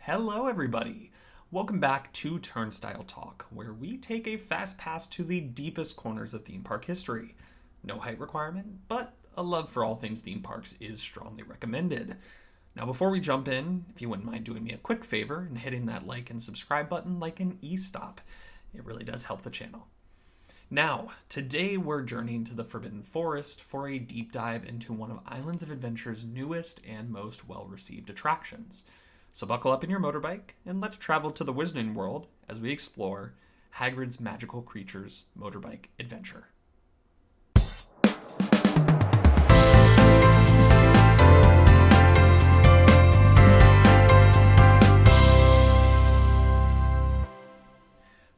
Hello, everybody. Welcome back to Turnstile Talk, where we take a fast pass to the deepest corners of theme park history. No height requirement, but a love for all things theme parks is strongly recommended. Now, before we jump in, if you wouldn't mind doing me a quick favor and hitting that like and subscribe button like an e-stop, it really does help the channel. Now, today we're journeying to the Forbidden Forest for a deep dive into one of Islands of Adventure's newest and most well-received attractions. So buckle up in your motorbike and let's travel to the Wizarding World as we explore Hagrid's Magical Creatures Motorbike Adventure.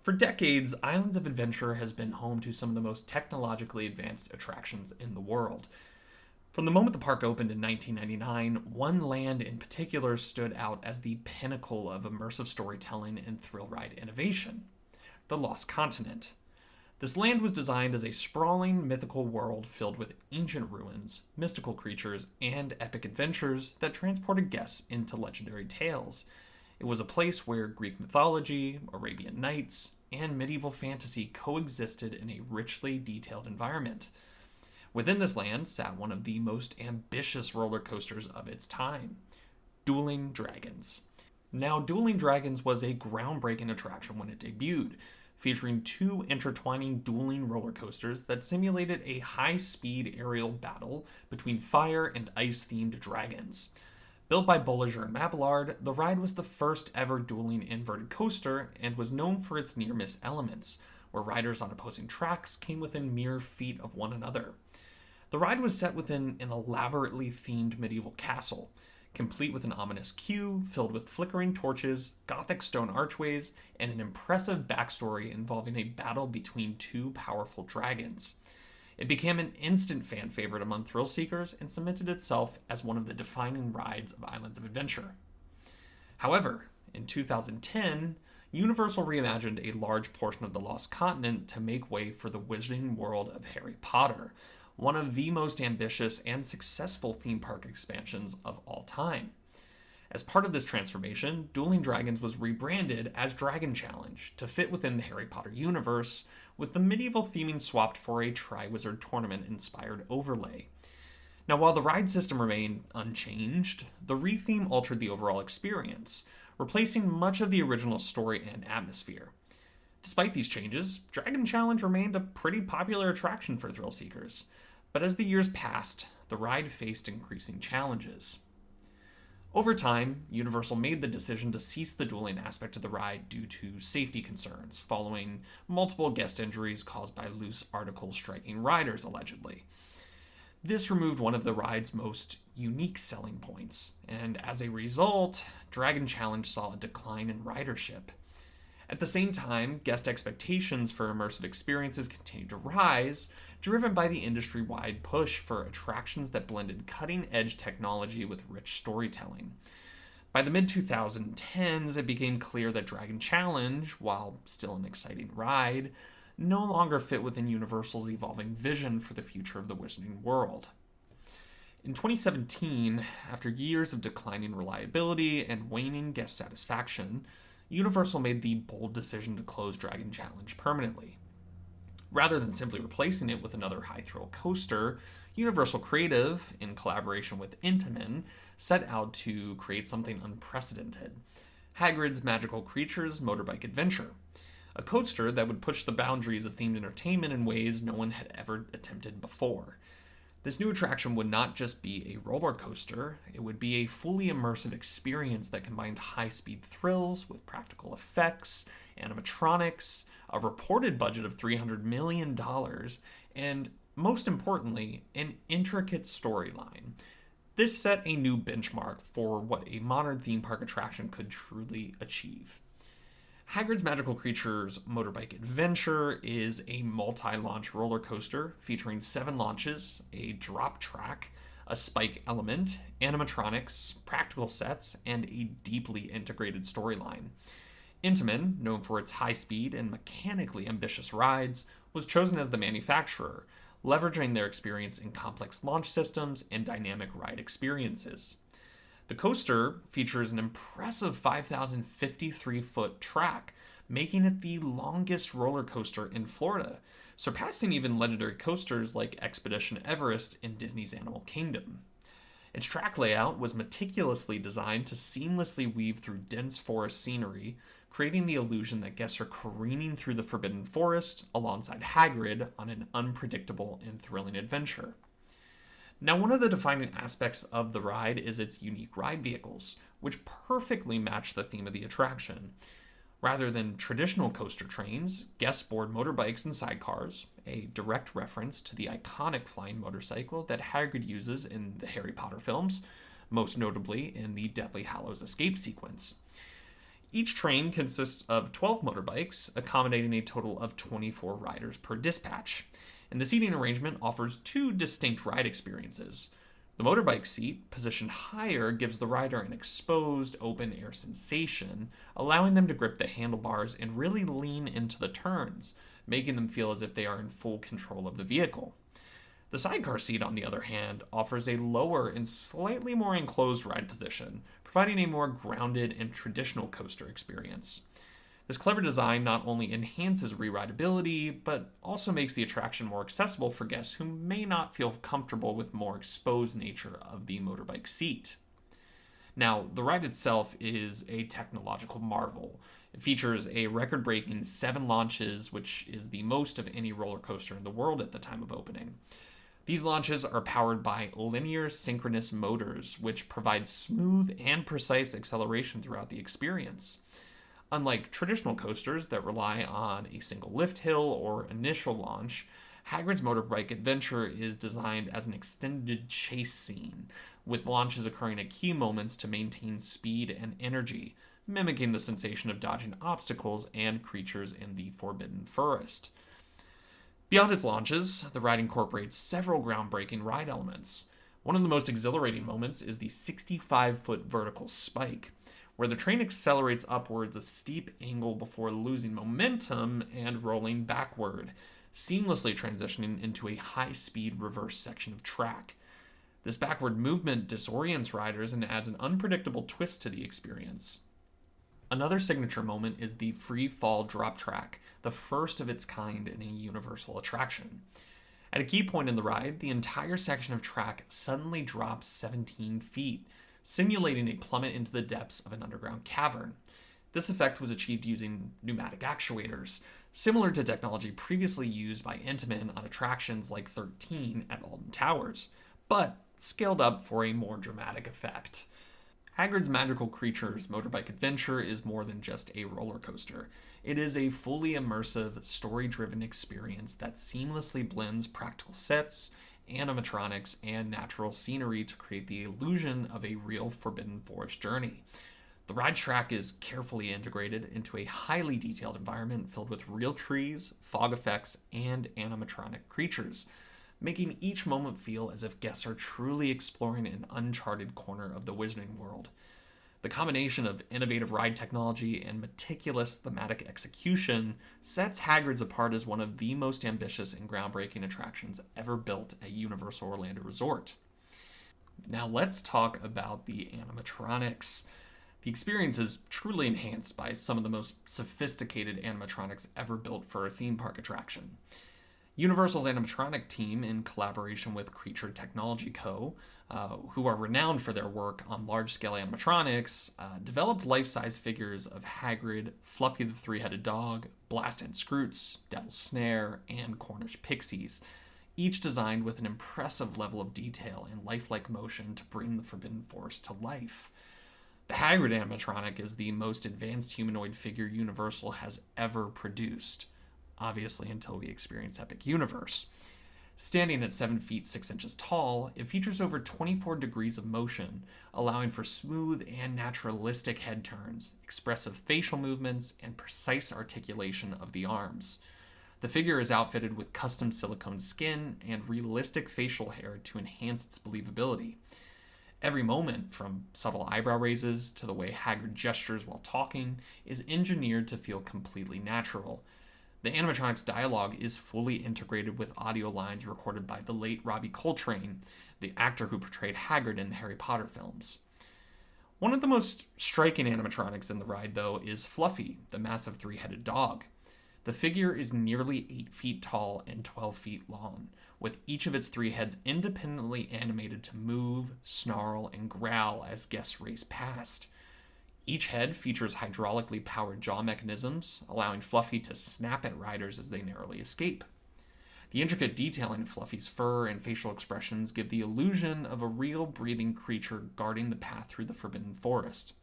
For decades, Islands of Adventure has been home to some of the most technologically advanced attractions in the world. From the moment the park opened in 1999, one land in particular stood out as the pinnacle of immersive storytelling and thrill ride innovation: the Lost Continent. This land was designed as a sprawling mythical world filled with ancient ruins, mystical creatures, and epic adventures that transported guests into legendary tales. It was a place where Greek mythology, Arabian Nights, and medieval fantasy coexisted in a richly detailed environment. Within this land sat one of the most ambitious roller coasters of its time, Dueling Dragons. Now, Dueling Dragons was a groundbreaking attraction when it debuted, featuring two intertwining dueling roller coasters that simulated a high-speed aerial battle between fire and ice-themed dragons. Built by Bolliger and Mabillard, the ride was the first ever dueling inverted coaster and was known for its near-miss elements, where riders on opposing tracks came within mere feet of one another. The ride was set within an elaborately themed medieval castle, complete with an ominous queue filled with flickering torches, Gothic stone archways, and an impressive backstory involving a battle between two powerful dragons. It became an instant fan favorite among thrill seekers and cemented itself as one of the defining rides of Islands of Adventure. However, in 2010, Universal reimagined a large portion of the Lost Continent to make way for the Wizarding World of Harry Potter, one of the most ambitious and successful theme park expansions of all time. As part of this transformation, Dueling Dragons was rebranded as Dragon Challenge to fit within the Harry Potter universe, with the medieval theming swapped for a Triwizard Tournament-inspired overlay. Now, while the ride system remained unchanged, the retheme altered the overall experience, replacing much of the original story and atmosphere. Despite these changes, Dragon Challenge remained a pretty popular attraction for thrill seekers. But as the years passed, the ride faced increasing challenges. Over time, Universal made the decision to cease the dueling aspect of the ride due to safety concerns, following multiple guest injuries caused by loose articles striking riders, allegedly. This removed one of the ride's most unique selling points, and as a result, Dragon Challenge saw a decline in ridership. At the same time, guest expectations for immersive experiences continued to rise, driven by the industry-wide push for attractions that blended cutting-edge technology with rich storytelling. By the mid-2010s, it became clear that Dragon Challenge, while still an exciting ride, no longer fit within Universal's evolving vision for the future of the Wizarding World. In 2017, after years of declining reliability and waning guest satisfaction, Universal made the bold decision to close Dragon Challenge permanently. Rather than simply replacing it with another high-thrill coaster, Universal Creative, in collaboration with Intamin, set out to create something unprecedented: Hagrid's Magical Creatures Motorbike Adventure, a coaster that would push the boundaries of themed entertainment in ways no one had ever attempted before. This new attraction would not just be a roller coaster, it would be a fully immersive experience that combined high-speed thrills with practical effects, animatronics, a reported budget of $300 million, and, most importantly, an intricate storyline. This set a new benchmark for what a modern theme park attraction could truly achieve. Hagrid's Magical Creatures Motorbike Adventure is a multi-launch roller coaster featuring 7 launches, a drop track, a spike element, animatronics, practical sets, and a deeply integrated storyline. Intamin, known for its high-speed and mechanically ambitious rides, was chosen as the manufacturer, leveraging their experience in complex launch systems and dynamic ride experiences. The coaster features an impressive 5,053-foot track, making it the longest roller coaster in Florida, surpassing even legendary coasters like Expedition Everest in Disney's Animal Kingdom. Its track layout was meticulously designed to seamlessly weave through dense forest scenery, creating the illusion that guests are careening through the Forbidden Forest alongside Hagrid on an unpredictable and thrilling adventure. Now, one of the defining aspects of the ride is its unique ride vehicles, which perfectly match the theme of the attraction. Rather than traditional coaster trains, guests board motorbikes and sidecars, a direct reference to the iconic flying motorcycle that Hagrid uses in the Harry Potter films, most notably in the Deathly Hallows escape sequence. Each train consists of 12 motorbikes, accommodating a total of 24 riders per dispatch, and the seating arrangement offers two distinct ride experiences. The motorbike seat, positioned higher, gives the rider an exposed, open-air sensation, allowing them to grip the handlebars and really lean into the turns, making them feel as if they are in full control of the vehicle. The sidecar seat, on the other hand, offers a lower and slightly more enclosed ride position, providing a more grounded and traditional coaster experience. This clever design not only enhances re-rideability, but also makes the attraction more accessible for guests who may not feel comfortable with more exposed nature of the motorbike seat. Now, the ride itself is a technological marvel. It features a record-breaking 7 launches, which is the most of any roller coaster in the world at the time of opening. These launches are powered by linear synchronous motors, which provide smooth and precise acceleration throughout the experience. Unlike traditional coasters that rely on a single lift hill or initial launch, Hagrid's Motorbike Adventure is designed as an extended chase scene, with launches occurring at key moments to maintain speed and energy, mimicking the sensation of dodging obstacles and creatures in the Forbidden Forest. Beyond its launches, the ride incorporates several groundbreaking ride elements. One of the most exhilarating moments is the 65-foot vertical spike, where the train accelerates upwards a steep angle before losing momentum and rolling backward, seamlessly transitioning into a high-speed reverse section of track. This backward movement disorients riders and adds an unpredictable twist to the experience. Another signature moment is the free fall drop track, the first of its kind in a Universal attraction. At a key point in the ride, the entire section of track suddenly drops 17 feet, simulating a plummet into the depths of an underground cavern. This effect was achieved using pneumatic actuators, similar to technology previously used by Intamin on attractions like 13 at Alton Towers, but scaled up for a more dramatic effect. Hagrid's Magical Creatures Motorbike Adventure is more than just a roller coaster. It is a fully immersive, story-driven experience that seamlessly blends practical sets, animatronics, and natural scenery to create the illusion of a real Forbidden Forest journey. The ride track is carefully integrated into a highly detailed environment filled with real trees, fog effects, and animatronic creatures, making each moment feel as if guests are truly exploring an uncharted corner of the Wizarding World. The combination of innovative ride technology and meticulous thematic execution sets Hagrid's apart as one of the most ambitious and groundbreaking attractions ever built at Universal Orlando Resort. Now let's talk about the animatronics. The experience is truly enhanced by some of the most sophisticated animatronics ever built for a theme park attraction. Universal's animatronic team, in collaboration with Creature Technology Co., who are renowned for their work on large-scale animatronics, developed life-size figures of Hagrid, Fluffy the Three-Headed Dog, Blast and Scroots, Devil's Snare, and Cornish Pixies, each designed with an impressive level of detail and lifelike motion to bring the Forbidden Forest to life. The Hagrid animatronic is the most advanced humanoid figure Universal has ever produced, obviously until we experience Epic Universe. Standing at 7 feet 6 inches tall, it features over 24 degrees of motion, allowing for smooth and naturalistic head turns, expressive facial movements, and precise articulation of the arms. The figure is outfitted with custom silicone skin and realistic facial hair to enhance its believability. Every moment, from subtle eyebrow raises to the way Hagrid gestures while talking, is engineered to feel completely natural. The animatronic's dialogue is fully integrated with audio lines recorded by the late Robbie Coltrane, the actor who portrayed Hagrid in the Harry Potter films. One of the most striking animatronics in the ride, though, is Fluffy, the massive three-headed dog. The figure is nearly 8 feet tall and 12 feet long, with each of its three heads independently animated to move, snarl, and growl as guests race past. Each head features hydraulically powered jaw mechanisms, allowing Fluffy to snap at riders as they narrowly escape. The intricate detailing of Fluffy's fur and facial expressions give the illusion of a real breathing creature guarding the path through the Forbidden Forest.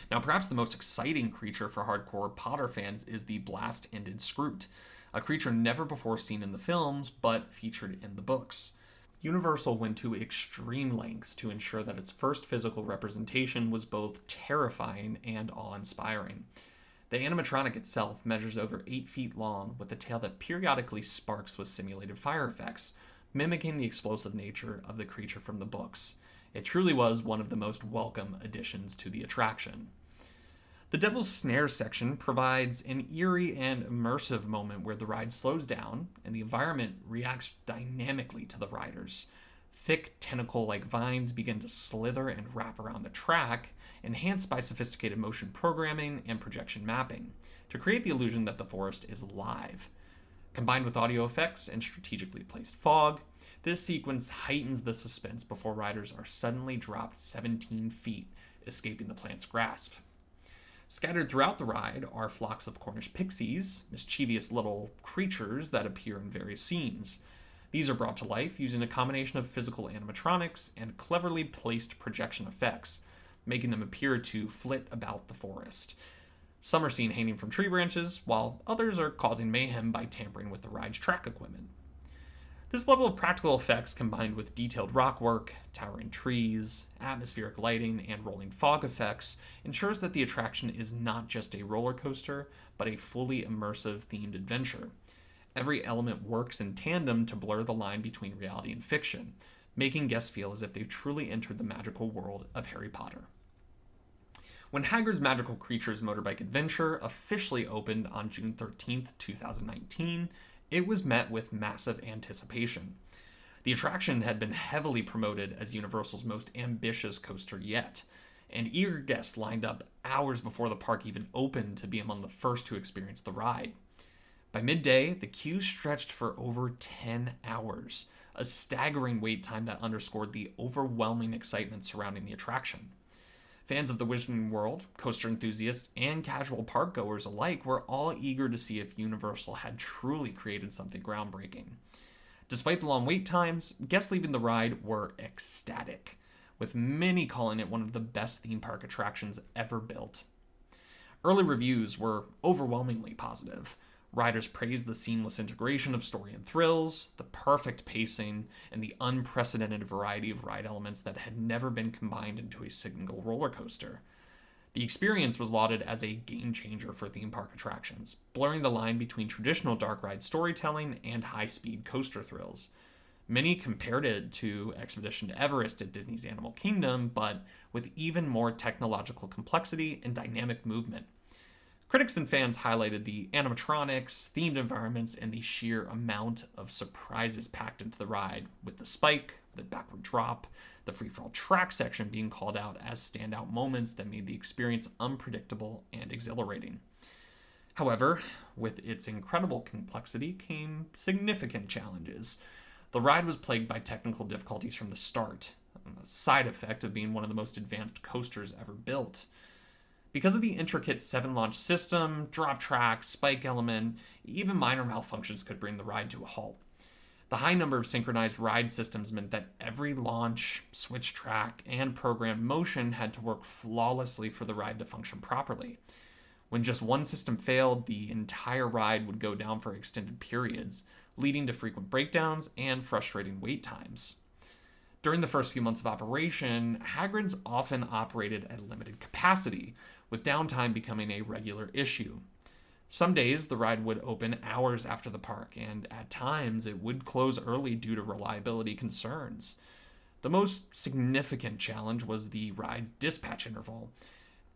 Now, perhaps the most exciting creature for hardcore Potter fans is the blast-ended Scroot, a creature never before seen in the films, but featured in the books. Universal went to extreme lengths to ensure that its first physical representation was both terrifying and awe-inspiring. The animatronic itself measures over 8 feet long, with a tail that periodically sparks with simulated fire effects, mimicking the explosive nature of the creature from the books. It truly was one of the most welcome additions to the attraction. The Devil's Snare section provides an eerie and immersive moment where the ride slows down and the environment reacts dynamically to the riders. Thick tentacle-like vines begin to slither and wrap around the track, enhanced by sophisticated motion programming and projection mapping, to create the illusion that the forest is live. Combined with audio effects and strategically placed fog, this sequence heightens the suspense before riders are suddenly dropped 17 feet, escaping the plant's grasp. Scattered throughout the ride are flocks of Cornish pixies, mischievous little creatures that appear in various scenes. These are brought to life using a combination of physical animatronics and cleverly placed projection effects, making them appear to flit about the forest. Some are seen hanging from tree branches, while others are causing mayhem by tampering with the ride's track equipment. This level of practical effects, combined with detailed rock work, towering trees, atmospheric lighting, and rolling fog effects, ensures that the attraction is not just a roller coaster, but a fully immersive themed adventure. Every element works in tandem to blur the line between reality and fiction, making guests feel as if they've truly entered the magical world of Harry Potter. When Hagrid's Magical Creatures Motorbike Adventure officially opened on June 13th, 2019, it was met with massive anticipation. The attraction had been heavily promoted as Universal's most ambitious coaster yet, and eager guests lined up hours before the park even opened to be among the first to experience the ride. By midday, the queue stretched for over 10 hours, a staggering wait time that underscored the overwhelming excitement surrounding the attraction. Fans of the Wizarding World, coaster enthusiasts, and casual parkgoers alike were all eager to see if Universal had truly created something groundbreaking. Despite the long wait times, guests leaving the ride were ecstatic, with many calling it one of the best theme park attractions ever built. Early reviews were overwhelmingly positive. Riders praised the seamless integration of story and thrills, the perfect pacing, and the unprecedented variety of ride elements that had never been combined into a single roller coaster. The experience was lauded as a game changer for theme park attractions, blurring the line between traditional dark ride storytelling and high-speed coaster thrills. Many compared it to Expedition to Everest at Disney's Animal Kingdom, but with even more technological complexity and dynamic movement. Critics and fans highlighted the animatronics, themed environments, and the sheer amount of surprises packed into the ride, with the spike, the backward drop, the free-for-all track section being called out as standout moments that made the experience unpredictable and exhilarating. However, with its incredible complexity came significant challenges. The ride was plagued by technical difficulties from the start, a side effect of being one of the most advanced coasters ever built. Because of the intricate 7-launch system, drop track, spike element, even minor malfunctions could bring the ride to a halt. The high number of synchronized ride systems meant that every launch, switch track, and programmed motion had to work flawlessly for the ride to function properly. When just one system failed, the entire ride would go down for extended periods, leading to frequent breakdowns and frustrating wait times. During the first few months of operation, Hagrid's often operated at limited capacity, with downtime becoming a regular issue. Some days, the ride would open hours after the park, and at times, it would close early due to reliability concerns. The most significant challenge was the ride's dispatch interval,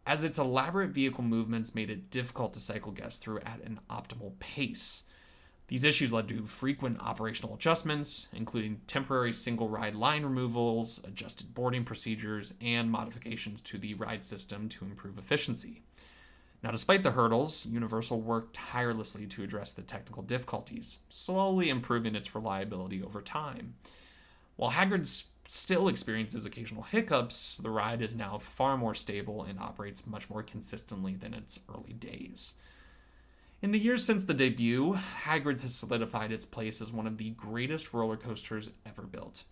as its elaborate vehicle movements made it difficult to cycle guests through at an optimal pace. These issues led to frequent operational adjustments, including temporary single ride line removals, adjusted boarding procedures, and modifications to the ride system to improve efficiency. Now, despite the hurdles, Universal worked tirelessly to address the technical difficulties, slowly improving its reliability over time. While Hagrid still experiences occasional hiccups, the ride is now far more stable and operates much more consistently than its early days. In the years since the debut, Hagrid's has solidified its place as one of the greatest roller coasters ever built.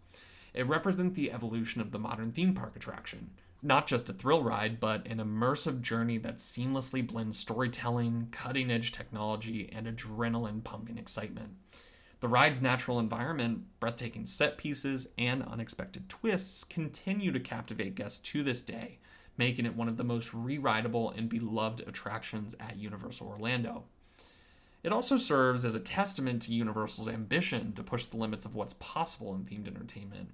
It represents the evolution of the modern theme park attraction. Not just a thrill ride, but an immersive journey that seamlessly blends storytelling, cutting-edge technology, and adrenaline-pumping excitement. The ride's natural environment, breathtaking set pieces, and unexpected twists continue to captivate guests to this day, making it one of the most re-rideable and beloved attractions at Universal Orlando. It also serves as a testament to Universal's ambition to push the limits of what's possible in themed entertainment.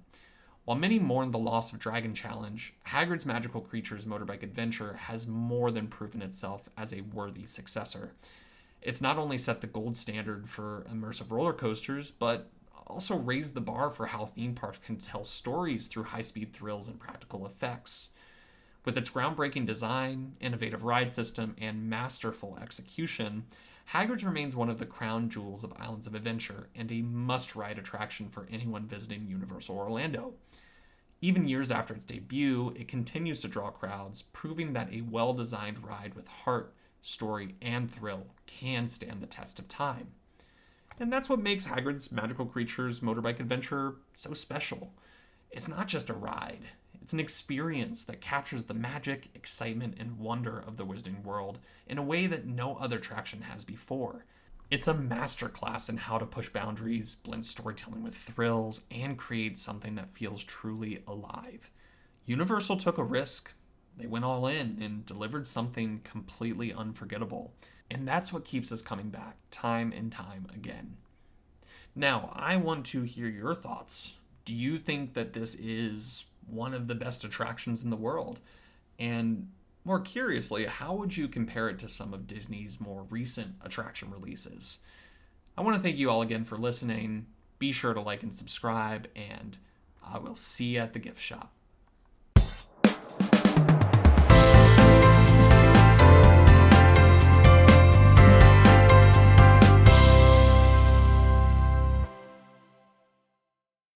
While many mourn the loss of Dragon Challenge, Hagrid's Magical Creatures Motorbike Adventure has more than proven itself as a worthy successor. It's not only set the gold standard for immersive roller coasters, but also raised the bar for how theme parks can tell stories through high-speed thrills and practical effects. With its groundbreaking design, innovative ride system, and masterful execution, Hagrid's remains one of the crown jewels of Islands of Adventure and a must-ride attraction for anyone visiting Universal Orlando. Even years after its debut, it continues to draw crowds, proving that a well-designed ride with heart, story, and thrill can stand the test of time. And that's what makes Hagrid's Magical Creatures Motorbike Adventure so special. It's not just a ride. It's an experience that captures the magic, excitement, and wonder of the Wizarding World in a way that no other attraction has before. It's a masterclass in how to push boundaries, blend storytelling with thrills, and create something that feels truly alive. Universal took a risk. They went all in and delivered something completely unforgettable. And that's what keeps us coming back time and time again. Now, I want to hear your thoughts. Do you think that this is one of the best attractions in the world? And more curiously, how would you compare it to some of Disney's more recent attraction releases? I want to thank you all again for listening. Be sure to like and subscribe, and I will see you at the gift shop.